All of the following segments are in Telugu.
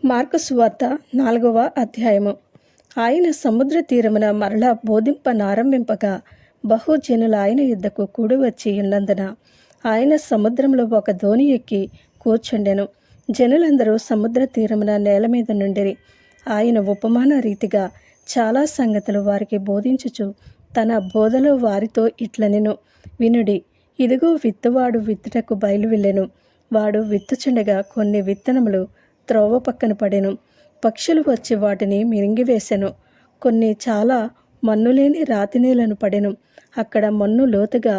మార్కు సువార్త 4వ అధ్యాయము. ఆయన సముద్ర తీరమున మరలా బోధింపనారంభింపగా బహుజనులు ఆయన యుద్ధకు కూడివచ్చి ఉన్నందున ఆయన సముద్రంలో ఒక దోణి ఎక్కి కూర్చుండెను. జనులందరూ సముద్ర తీరమున నేల మీద నుండిరి. ఆయన ఉపమాన రీతిగా చాలా సంగతులు వారికి బోధించుచు తన బోధలో వారితో ఇట్లనెను. వినుడి, ఇదిగో విత్తువాడు విత్తుటకు బయలువెళ్ళెను. వాడు విత్తుచుండగా కొన్ని విత్తనములు త్రోవ పక్కన పడెను. పక్షులు వచ్చి వాటిని మింగివేసెను. కొన్ని చాలా మన్నులేని రాతి నేలను పడెను. అక్కడ మన్ను లోతుగా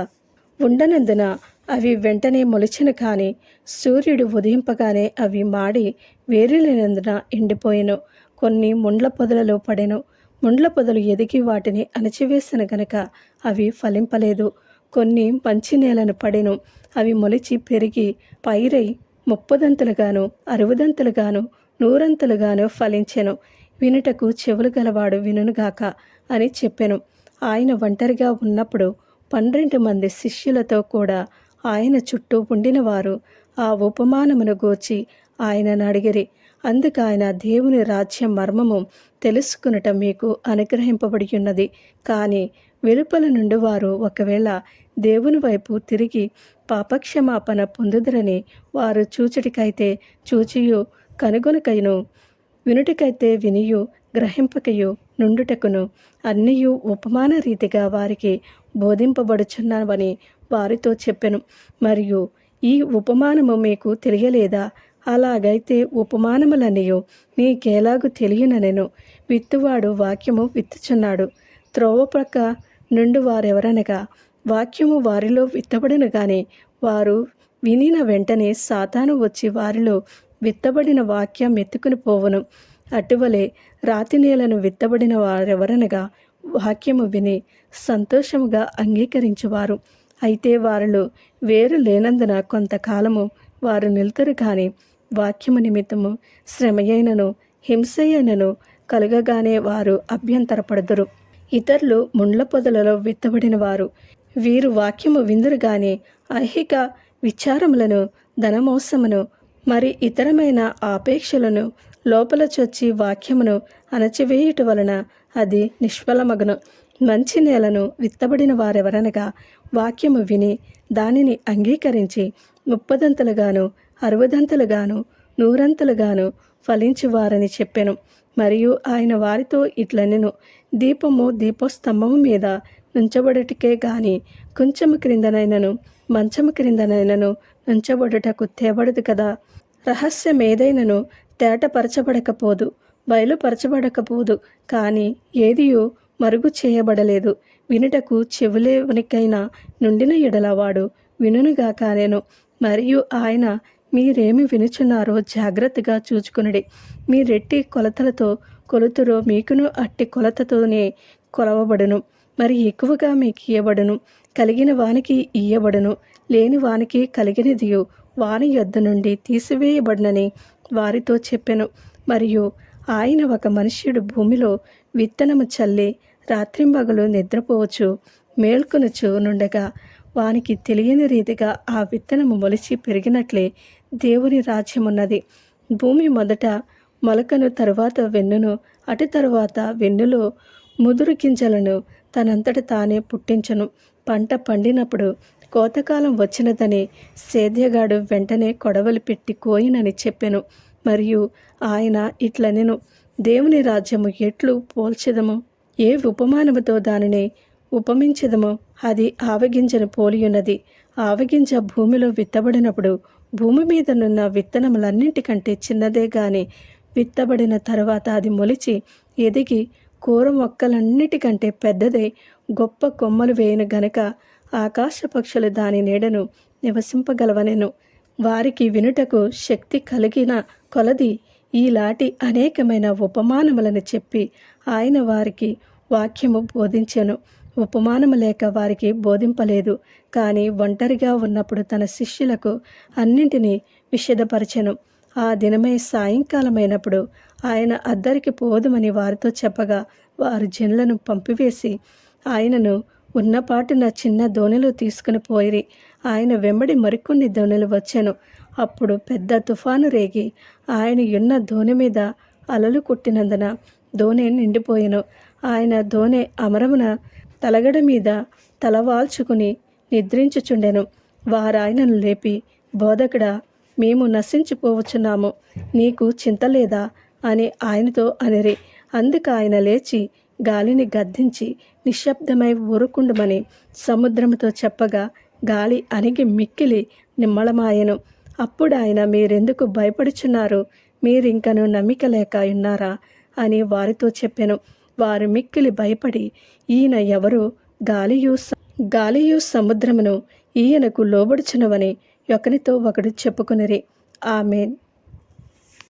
ఉండనందున అవి వెంటనే మొలిచెను. కానీ సూర్యుడు ఉదయింపగానే అవి మాడి వేరులేనందున ఎండిపోయెను. కొన్ని ముండ్ల పొదలలో పడెను. ముండ్ల పొదలు ఎదిగి వాటిని అణచివేసిన గనుక అవి ఫలింపలేదు. కొన్ని మంచి నేలను పడెను. అవి మొలిచి పెరిగి పైరై 30దంతులుగాను 60దంతులుగాను 100ంతులుగాను ఫలించెను. వినుటకు చెవులు గలవాడు వినుగాక అని చెప్పెను. ఆయన ఒంటరిగా ఉన్నప్పుడు 12 మంది శిష్యులతో కూడా ఆయన చుట్టూ ఉండిన వారు ఆ ఉపమానమును గూర్చి ఆయనను అడిగిరి. అందుకు ఆయన, దేవుని రాజ్యం మర్మము తెలుసుకునుట మీకు అనుగ్రహింపబడి ఉన్నది. కానీ వెలుపల నుండి వారు ఒకవేళ దేవుని వైపు తిరిగి పాపక్షమాపణ పొందుదురని వారు చూచుటికైతే చూచియు, కనుగొనకయును, వినుటికైతే వినియు, గ్రహింపకయు నుండుటకును అన్నియు ఉపమాన రీతిగా వారికి బోధింపబడుచున్నవని వారితో చెప్పెను. మరియు ఈ ఉపమానము మీకు తెలియలేదా? అలాగైతే ఉపమానములన్నయు మీకెలాగు తెలియననెను. విత్తువాడు వాక్యము విత్తుచున్నాడు. త్రోవ ప్రక్క నుండి వారెవరనగా వాక్యము వారిలో విత్తబడిన గాని వారు వినిన వెంటనే సాతాను వచ్చి వారిలో విత్తబడిన వాక్యం ఎత్తుకుని పోవును. అటువలే రాతి నేలను విత్తబడిన వారెవరనగా వాక్యము విని సంతోషముగా అంగీకరించువారు. అయితే వారిలో వేరు లేనందున కొంతకాలము వారు నిలుతురు. కానీ వాక్యము నిమిత్తము శ్రమయైనను హింసయైనను కలుగగానే వారు అభ్యంతరపడుదురు. ఇతరులు ముండ్ల పొదలలో విత్తబడిన వారు. వీరు వాక్యము విందురు గాని ఐహిక విచారములను, ధనమోసమును, మరి ఇతరమైన ఆపేక్షలను లోపల చొచ్చి వాక్యమును అణచివేయుట వలన అది నిష్ఫలమగును. మంచి నేలను విత్తబడిన వారెవరనగా వాక్యము విని దానిని అంగీకరించి 30దంతులుగాను 60దంతులుగాను 100ంతులుగాను ఫలించువారని చెప్పెను. మరియు ఆయన వారితో ఇట్లనెను. దీపము దీపస్తంభము మీద నుంచబడుటకే గాని కొంచెము క్రిందనైనను మంచము క్రిందనైనను నుంచబడుటకు తేబడదు కదా. రహస్యమేదైనను తేటపరచబడకపోదు, బయలుపరచబడకపోదు. కానీ ఏదియు మరుగు చేయబడలేదు. వినుటకు చెవులేవనికైనా నుండిన ఎడల వాడు వినుగాక అనెను. మరియు ఆయన, మీరేమి వినుచున్నారో జాగ్రత్తగా చూచుకునుడి. మీరెట్టి కొలతలతో కొలుతురో మీకును అట్టి కొలతతోనే కొలవబడును. మరి ఎక్కువగా మీకు ఇయ్యబడును. కలిగిన వానికి ఇయ్యబడును, లేని వానికి కలిగినదియు వాని యొద్ద నుండి తీసివేయబడునని వారితో చెప్పెను. మరియు ఆయన, ఒక మనుష్యుడు భూమిలో విత్తనము చల్లి రాత్రింబగలు నిద్రపోవచ్చు మేల్కొనుచు నుండగా వానికి తెలియని రీతిగా ఆ విత్తనము మొలిచి పెరిగినట్లే దేవుని రాజ్యమున్నది. భూమి మొదట మొలకను, తరువాత వెన్నును, అటు తరువాత వెన్నులో ముదురు గింజలను తనంతట తానే పుట్టించును. పంట పండినప్పుడు కోతకాలం వచ్చినదని సేద్యగాడు వెంటనే కొడవలి పెట్టి కోయినని చెప్పెను. మరియు ఆయన ఇట్లనెను, దేవుని రాజ్యము ఎట్లు పోల్చెదము? ఏ ఉపమానముతో దానిని ఉపమించెదమో అది ఆవగింజను పోలియున్నది. ఆవగింజ భూమిలో విత్తబడినప్పుడు భూమి మీదనున్న విత్తనములన్నింటికంటే చిన్నదే గాని విత్తబడిన తరువాత అది మొలిచి ఎదిగి కూర మొక్కలన్నిటికంటే పెద్దదై గొప్ప కొమ్మలు వేయను గనక ఆకాశ పక్షులు దాని నీడను నివసింపగలవనెను. వారికి వినుటకు శక్తి కలిగిన కొలది ఈలాటి అనేకమైన ఉపమానములను చెప్పి ఆయన వారికి వాక్యము బోధించెను. ఉపమానము లేక వారికి బోధింపలేదు. కానీ ఒంటరిగా ఉన్నప్పుడు తన శిష్యులకు అన్నింటినీ విశదపరచెను. ఆ దినమై సాయంకాలమైనప్పుడు ఆయన అద్దరికి పోదుమని వారితో చెప్పగా వారు జనులను పంపివేసి ఆయనను ఉన్నపాటున చిన్న దోణిలో తీసుకుని పోయిరి. ఆయన వెంబడి మరికొన్ని దోణిలు వచ్చెను. అప్పుడు పెద్ద తుఫాను రేగి ఆయన ఉన్న దోణి మీద అలలు కొట్టినందున దోణి నిండిపోయెను. ఆయన దోణి అమరమున తలగడ మీద తలవాల్చుకుని నిద్రించుచుండెను. వారాయనను లేపి, బోధకుడా, మేము నశించిపోవచ్చున్నాము, నీకు చింత లేదా అని ఆయనతో అనిరి. అందుకు ఆయన లేచి గాలిని గద్దించి నిశ్శబ్దమై ఊరుకుండుమని సముద్రముతో చెప్పగా గాలి అణిగి మిక్కిలి నిమ్మళమాయెను. అప్పుడు ఆయన, మీరెందుకు భయపడుచున్నారు? మీరింకను నమ్మిక లేక ఉన్నారా అని వారితో చెప్పెను. వారు మిక్కిలి భయపడి, ఈయన ఎవరు? గాలియు సముద్రమును ఈయనకు లోబడుచున్నవని ఒకనితో ఒకడు చెప్పుకొనిరి. ఆమేన్.